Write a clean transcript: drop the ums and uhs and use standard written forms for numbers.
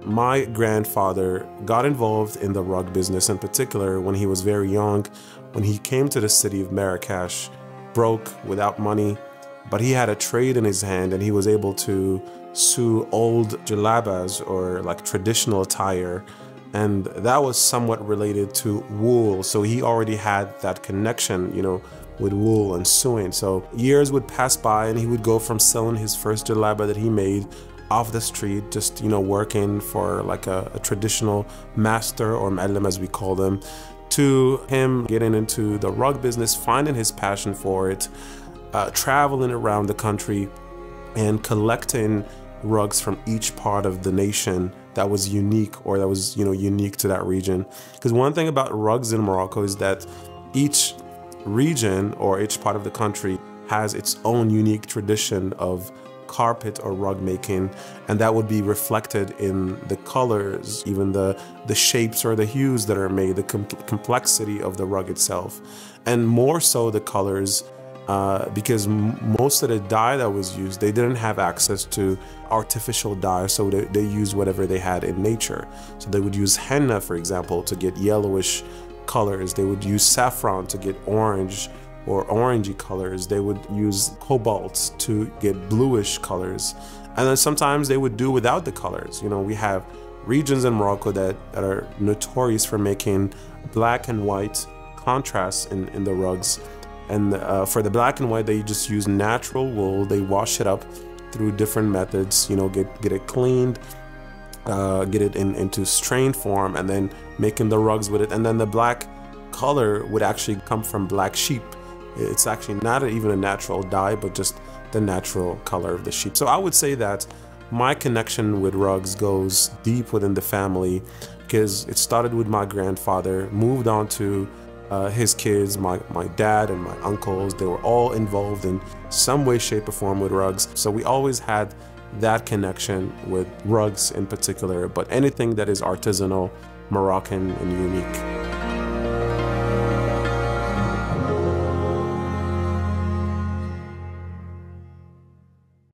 My grandfather got involved in the rug business in particular when he was very young, when he came to the city of Marrakesh, broke, without money, but he had a trade in his hand and he was able to sew old jalabas, or like traditional attire, and that was somewhat related to wool. So he already had that connection, with wool and sewing. So years would pass by and he would go from selling his first jalaba that he made off the street, just working for like a traditional master, or mu'allim as we call them, to him getting into the rug business, finding his passion for it, traveling around the country and collecting rugs from each part of the nation that was unique, or that was unique to that region. Because one thing about rugs in Morocco is that each region or each part of the country has its own unique tradition of carpet or rug making, and that would be reflected in the colors, even the shapes or the hues that are made, the complexity of the rug itself, and more so the colors, because most of the dye that was used, they didn't have access to artificial dye, so they used whatever they had in nature. So they would use henna, for example, to get yellowish colors. They would use saffron to get orange or orangey colors. They would use cobalt to get bluish colors. And then sometimes they would do without the colors. We have regions in Morocco that are notorious for making black and white contrasts in the rugs. And for the black and white, they just use natural wool. They wash it up through different methods, get it cleaned, get it into strain form, and then making the rugs with it. And then the black color would actually come from black sheep. It's actually not even a natural dye, but just the natural color of the sheep. So I would say that my connection with rugs goes deep within the family, because it started with my grandfather, moved on to his kids, my dad and my uncles. They were all involved in some way, shape, or form with rugs. So we always had that connection with rugs in particular, but anything that is artisanal, Moroccan, and unique.